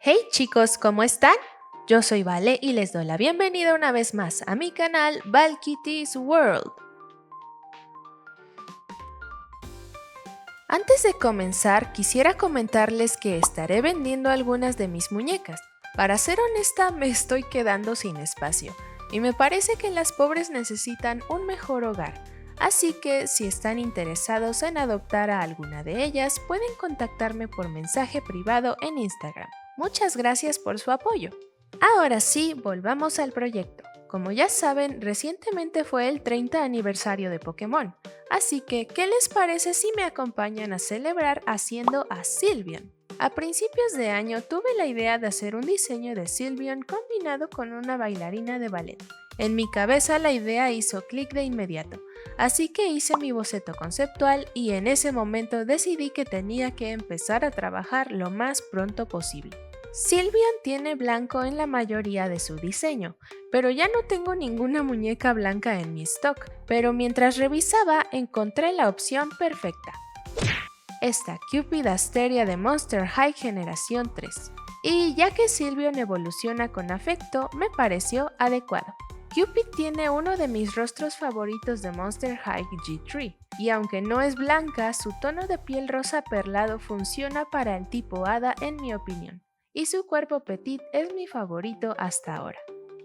Hey chicos, ¿cómo están? Yo soy Vale y les doy la bienvenida una vez más a mi canal Valkitty's World. Antes de comenzar, quisiera comentarles que estaré vendiendo algunas de mis muñecas. Para ser honesta, me estoy quedando sin espacio y me parece que las pobres necesitan un mejor hogar. Así que si están interesados en adoptar a alguna de ellas, pueden contactarme por mensaje privado en Instagram. Muchas gracias por su apoyo. Ahora sí, volvamos al proyecto. Como ya saben, recientemente fue el 30 aniversario de Pokémon, así que ¿qué les parece si me acompañan a celebrar haciendo a Sylveon? A principios de año tuve la idea de hacer un diseño de Sylveon combinado con una bailarina de ballet. En mi cabeza la idea hizo clic de inmediato, así que hice mi boceto conceptual y en ese momento decidí que tenía que empezar a trabajar lo más pronto posible. Sylveon tiene blanco en la mayoría de su diseño, pero ya no tengo ninguna muñeca blanca en mi stock, pero mientras revisaba encontré la opción perfecta. Esta Cupid Asteria de Monster High Generación 3. Y ya que Sylveon evoluciona con afecto, me pareció adecuado. Cupid tiene uno de mis rostros favoritos de Monster High G3, y aunque no es blanca, su tono de piel rosa perlado funciona para el tipo hada en mi opinión. Y su cuerpo petit es mi favorito hasta ahora.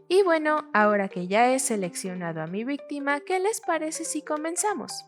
Y bueno, ahora que ya he seleccionado a mi víctima, ¿qué les parece si comenzamos?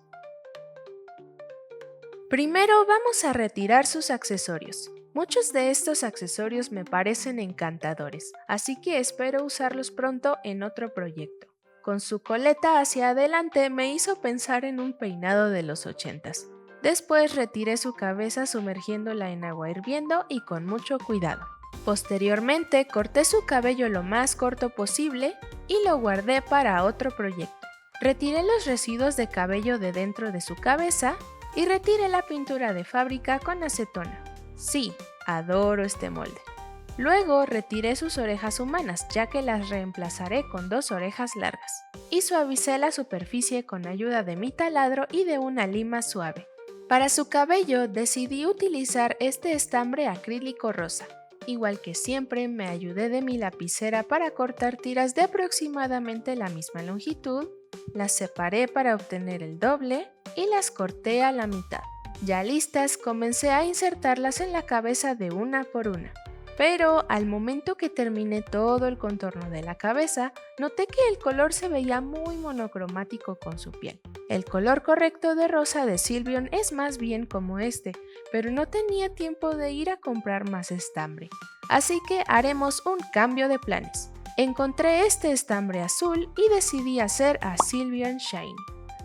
Primero vamos a retirar sus accesorios. Muchos de estos accesorios me parecen encantadores, así que espero usarlos pronto en otro proyecto. Con su coleta hacia adelante me hizo pensar en un peinado de los 80s. Después retiré su cabeza sumergiéndola en agua hirviendo y con mucho cuidado. Posteriormente corté su cabello lo más corto posible y lo guardé para otro proyecto. Retiré los residuos de cabello de dentro de su cabeza y retiré la pintura de fábrica con acetona. Sí, adoro este molde. Luego retiré sus orejas humanas, ya que las reemplazaré con 2 orejas largas. Y suavicé la superficie con ayuda de mi taladro y de una lima suave. Para su cabello decidí utilizar este estambre acrílico rosa. Igual que siempre, me ayudé de mi lapicera para cortar tiras de aproximadamente la misma longitud, las separé para obtener el doble y las corté a la mitad. Ya listas, comencé a insertarlas en la cabeza de una por una. Pero al momento que terminé todo el contorno de la cabeza, noté que el color se veía muy monocromático con su piel. El color correcto de rosa de Sylveon es más bien como este, pero no tenía tiempo de ir a comprar más estambre. Así que haremos un cambio de planes. Encontré este estambre azul y decidí hacer a Sylveon Shiny.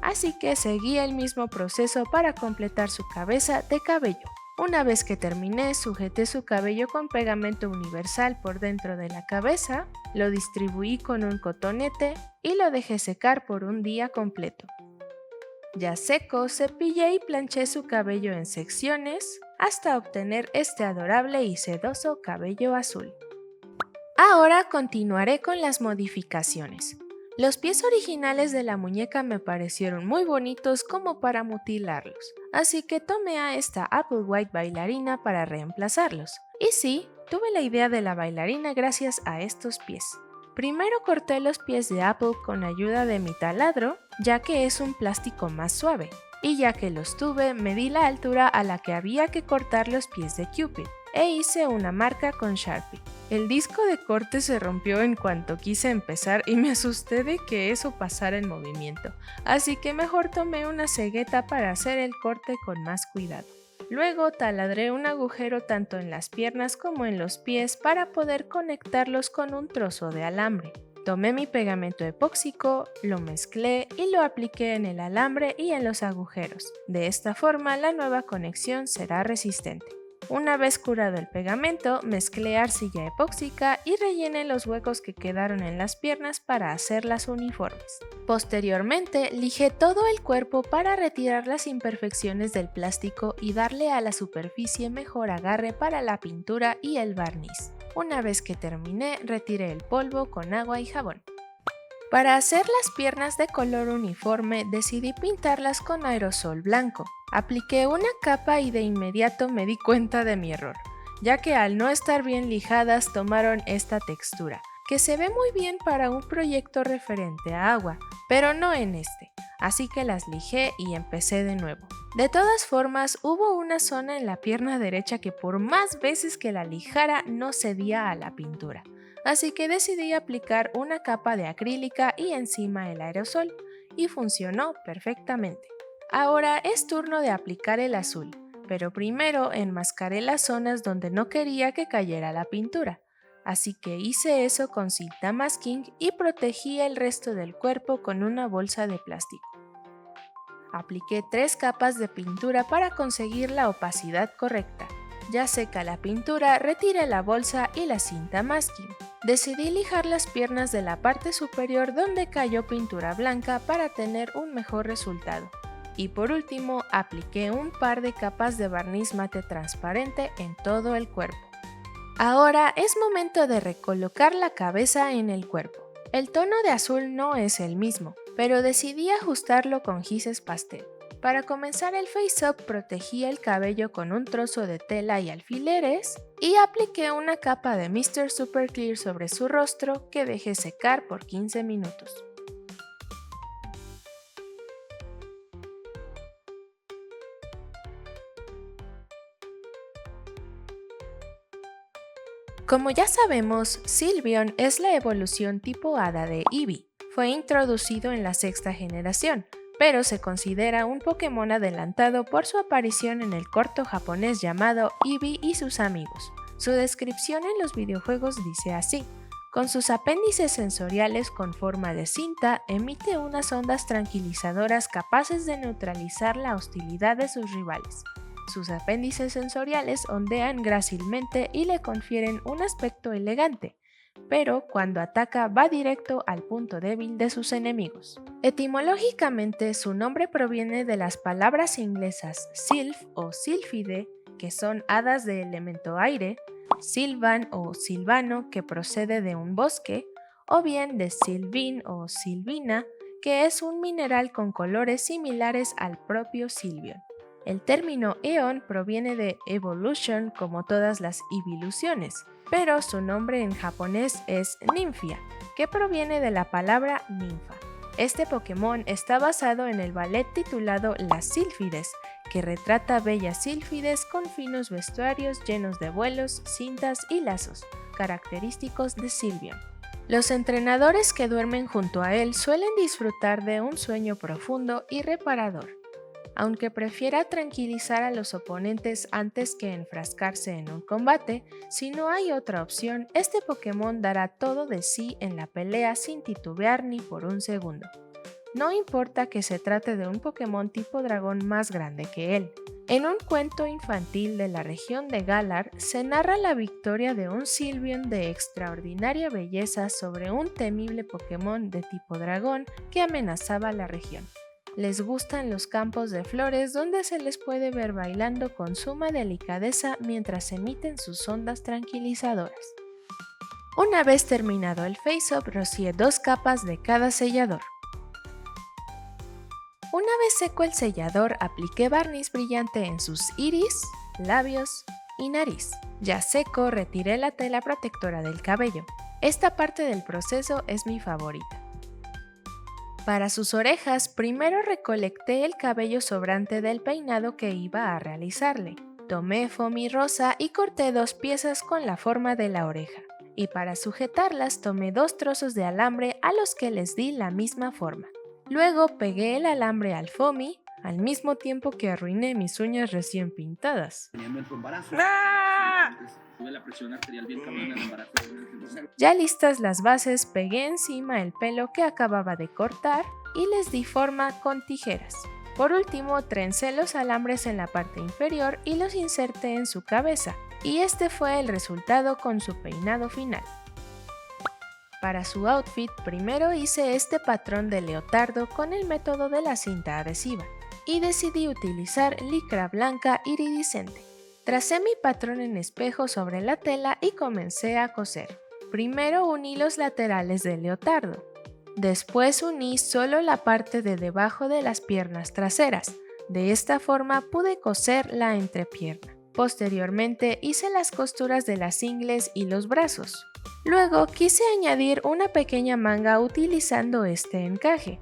Así que seguí el mismo proceso para completar su cabeza de cabello. Una vez que terminé, sujeté su cabello con pegamento universal por dentro de la cabeza, lo distribuí con un cotonete y lo dejé secar por un día completo. Ya seco, cepillé y planché su cabello en secciones hasta obtener este adorable y sedoso cabello azul. Ahora continuaré con las modificaciones. Los pies originales de la muñeca me parecieron muy bonitos como para mutilarlos, así que tomé a esta Applewhite bailarina para reemplazarlos. Y sí, tuve la idea de la bailarina gracias a estos pies. Primero corté los pies de Apple con ayuda de mi taladro, ya que es un plástico más suave, y ya que los tuve, medí la altura a la que había que cortar los pies de Cupid, e hice una marca con Sharpie. El disco de corte se rompió en cuanto quise empezar y me asusté de que eso pasara en movimiento, así que mejor tomé una cegueta para hacer el corte con más cuidado. Luego taladré un agujero tanto en las piernas como en los pies para poder conectarlos con un trozo de alambre. Tomé mi pegamento epóxico, lo mezclé y lo apliqué en el alambre y en los agujeros. De esta forma la nueva conexión será resistente. Una vez curado el pegamento, mezclé arcilla epóxica y rellené los huecos que quedaron en las piernas para hacerlas uniformes. Posteriormente, lijé todo el cuerpo para retirar las imperfecciones del plástico y darle a la superficie mejor agarre para la pintura y el barniz. Una vez que terminé, retiré el polvo con agua y jabón. Para hacer las piernas de color uniforme, decidí pintarlas con aerosol blanco. Apliqué una capa y de inmediato me di cuenta de mi error. ya que al no estar bien lijadas tomaron esta textura, que se ve muy bien para un proyecto referente a agua, pero no en este, así que las lijé y empecé de nuevo. De todas formas, hubo una zona en la pierna derecha que por más veces que la lijara no cedía a la pintura, así que decidí aplicar una capa de acrílica y encima el aerosol, y funcionó perfectamente. Ahora es turno de aplicar el azul, pero primero enmascaré las zonas donde no quería que cayera la pintura, así que hice eso con cinta masking y protegí el resto del cuerpo con una bolsa de plástico. Apliqué 3 capas de pintura para conseguir la opacidad correcta. Ya seca la pintura, retiré la bolsa y la cinta masking. Decidí lijar las piernas de la parte superior donde cayó pintura blanca para tener un mejor resultado. Y por último, apliqué un par de capas de barniz mate transparente en todo el cuerpo. Ahora es momento de recolocar la cabeza en el cuerpo. El tono de azul no es el mismo, pero decidí ajustarlo con gises pastel. Para comenzar el face-up protegí el cabello con un trozo de tela y alfileres y apliqué una capa de Mr. Super Clear sobre su rostro que dejé secar por 15 minutos. Como ya sabemos, Sylveon es la evolución tipo hada de Eevee. Fue introducido en la 6ª generación, pero se considera un Pokémon adelantado por su aparición en el corto japonés llamado Eevee y sus amigos. Su descripción en los videojuegos dice así: con sus apéndices sensoriales con forma de cinta, emite unas ondas tranquilizadoras capaces de neutralizar la hostilidad de sus rivales. Sus apéndices sensoriales ondean grácilmente y le confieren un aspecto elegante, pero cuando ataca va directo al punto débil de sus enemigos. Etimológicamente, su nombre proviene de las palabras inglesas sylph o sylphide, que son hadas de elemento aire, sylvan o silvano, que procede de un bosque, o bien de sylvine o silvina, que es un mineral con colores similares al propio Sylveon. El término Eon proviene de Evolution como todas las evoluciones, pero su nombre en japonés es Nymphia, que proviene de la palabra ninfa. Este Pokémon está basado en el ballet titulado Las Sílfides, que retrata bellas sílfides con finos vestuarios llenos de vuelos, cintas y lazos, característicos de Sylveon. Los entrenadores que duermen junto a él suelen disfrutar de un sueño profundo y reparador. Aunque prefiera tranquilizar a los oponentes antes que enfrascarse en un combate, si no hay otra opción, este Pokémon dará todo de sí en la pelea sin titubear ni por un segundo. No importa que se trate de un Pokémon tipo dragón más grande que él. En un cuento infantil de la región de Galar se narra la victoria de un Sylveon de extraordinaria belleza sobre un temible Pokémon de tipo dragón que amenazaba la región. Les gustan los campos de flores donde se les puede ver bailando con suma delicadeza mientras emiten sus ondas tranquilizadoras. Una vez terminado el face-up, rocié 2 capas de cada sellador. Una vez seco el sellador, apliqué barniz brillante en sus iris, labios y nariz. Ya seco, retiré la tela protectora del cabello. Esta parte del proceso es mi favorita. Para sus orejas, primero recolecté el cabello sobrante del peinado que iba a realizarle. Tomé foamy rosa y corté 2 piezas con la forma de la oreja. Y para sujetarlas tomé 2 trozos de alambre a los que les di la misma forma. Luego pegué el alambre al foamy, al mismo tiempo que arruiné mis uñas recién pintadas. Ya listas las bases, pegué encima el pelo que acababa de cortar y les di forma con tijeras. Por último, trencé los alambres en la parte inferior y los inserté en su cabeza, y este fue el resultado con su peinado final. Para su outfit, primero hice este patrón de leotardo con el método de la cinta adhesiva, y decidí utilizar licra blanca iridiscente. Tracé mi patrón en espejo sobre la tela y comencé a coser. Primero uní los laterales del leotardo. Después uní solo la parte de debajo de las piernas traseras. De esta forma pude coser la entrepierna. Posteriormente hice las costuras de las ingles y los brazos. Luego quise añadir una pequeña manga utilizando este encaje,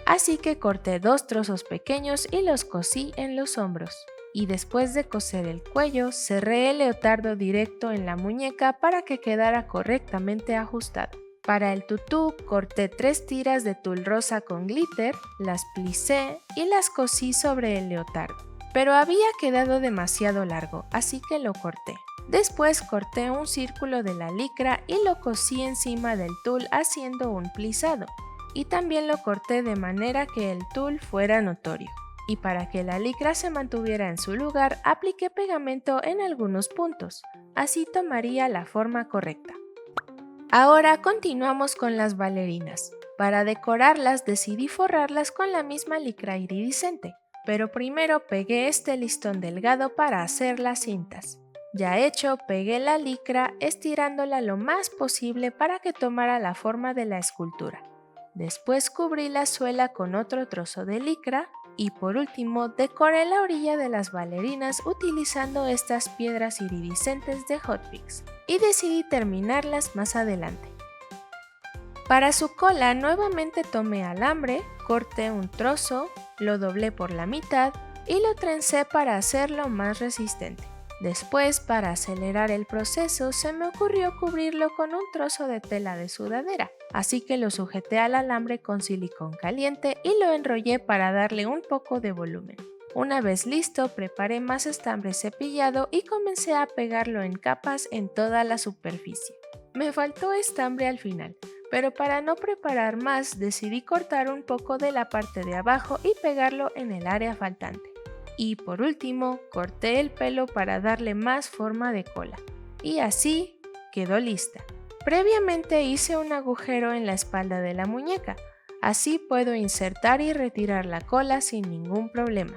así que corté 2 trozos pequeños y los cosí en los hombros. Y después de coser el cuello, cerré el leotardo directo en la muñeca para que quedara correctamente ajustado. Para el tutú corté 3 tiras de tul rosa con glitter, las plisé y las cosí sobre el leotardo. Pero había quedado demasiado largo, así que lo corté. Después corté un círculo de la licra y lo cosí encima del tul haciendo un plisado. Y también lo corté de manera que el tul fuera notorio. Y para que la licra se mantuviera en su lugar, apliqué pegamento en algunos puntos. Así tomaría la forma correcta. Ahora continuamos con las bailarinas. Para decorarlas decidí forrarlas con la misma licra iridiscente, pero primero pegué este listón delgado para hacer las cintas. Ya hecho, pegué la licra estirándola lo más posible para que tomara la forma de la escultura. Después cubrí la suela con otro trozo de licra y por último decoré la orilla de las bailarinas utilizando estas piedras iridiscentes de Hot Pix y decidí terminarlas más adelante. Para su cola nuevamente tomé alambre, corté un trozo, lo doblé por la mitad y lo trencé para hacerlo más resistente. Después, para acelerar el proceso, se me ocurrió cubrirlo con un trozo de tela de sudadera, así que lo sujeté al alambre con silicón caliente y lo enrollé para darle un poco de volumen. Una vez listo, preparé más estambre cepillado y comencé a pegarlo en capas en toda la superficie. Me faltó estambre al final, pero para no preparar más decidí cortar un poco de la parte de abajo y pegarlo en el área faltante. Y por último, corté el pelo para darle más forma de cola. Y así quedó lista. Previamente hice un agujero en la espalda de la muñeca, así puedo insertar y retirar la cola sin ningún problema.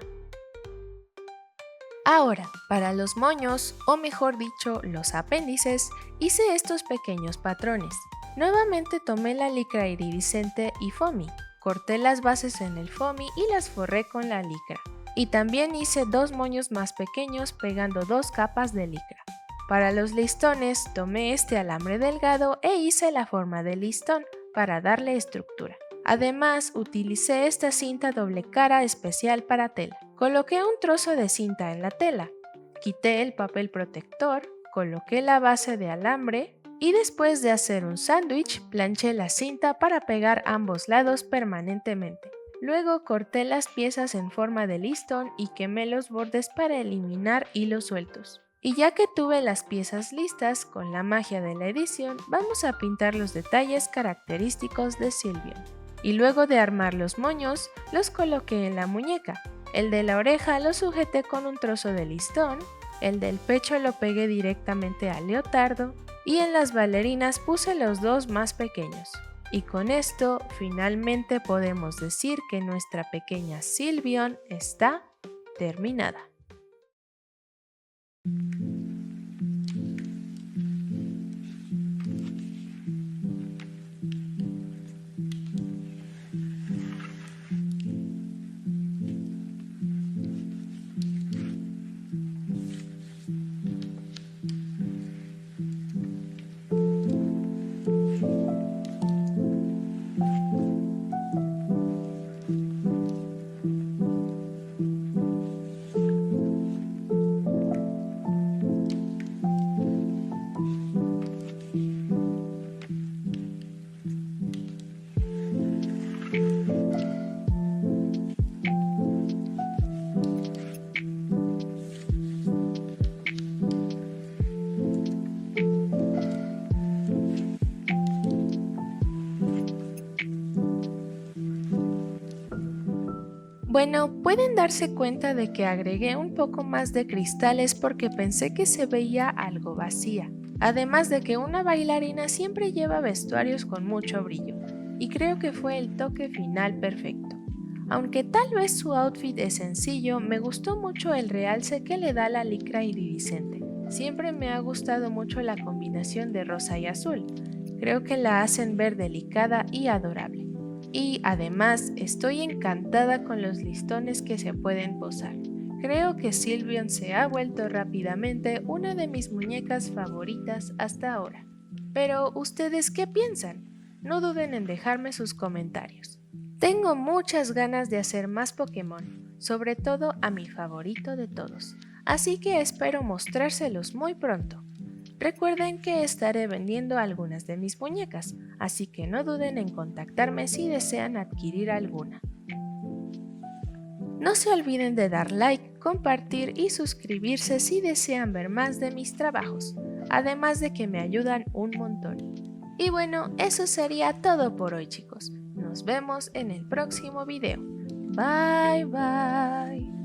Ahora, para los moños, o mejor dicho, los apéndices, hice estos pequeños patrones. Nuevamente tomé la licra iridiscente y foamy, corté las bases en el foamy y las forré con la licra. Y también hice 2 moños más pequeños pegando 2 capas de licra. Para los listones tomé este alambre delgado e hice la forma del listón para darle estructura. Además, utilicé esta cinta doble cara especial para tela. Coloqué un trozo de cinta en la tela, quité el papel protector, coloqué la base de alambre y después de hacer un sándwich, planché la cinta para pegar ambos lados permanentemente. Luego corté las piezas en forma de listón y quemé los bordes para eliminar hilos sueltos. Y ya que tuve las piezas listas, con la magia de la edición, vamos a pintar los detalles característicos de Sylvian. Y luego de armar los moños, los coloqué en la muñeca. El de la oreja lo sujeté con un trozo de listón, el del pecho lo pegué directamente al leotardo y en las bailarinas puse los 2 más pequeños. Y con esto finalmente podemos decir que nuestra pequeña Sylvian está terminada. Bueno, pueden darse cuenta de que agregué un poco más de cristales porque pensé que se veía algo vacía. Además de que una bailarina siempre lleva vestuarios con mucho brillo, y creo que fue el toque final perfecto. Aunque tal vez su outfit es sencillo, me gustó mucho el realce que le da la licra iridiscente. Siempre me ha gustado mucho la combinación de rosa y azul. Creo que la hacen ver delicada y adorable. Y además estoy encantada con los listones que se pueden posar. Creo que Sylveon se ha vuelto rápidamente una de mis muñecas favoritas hasta ahora. Pero, ¿ustedes qué piensan? No duden en dejarme sus comentarios. Tengo muchas ganas de hacer más Pokémon, sobre todo a mi favorito de todos, así que espero mostrárselos muy pronto. Recuerden que estaré vendiendo algunas de mis muñecas, así que no duden en contactarme si desean adquirir alguna. No se olviden de dar like, compartir y suscribirse si desean ver más de mis trabajos, además de que me ayudan un montón. Y bueno, eso sería todo por hoy, chicos. Nos vemos en el próximo video. Bye bye.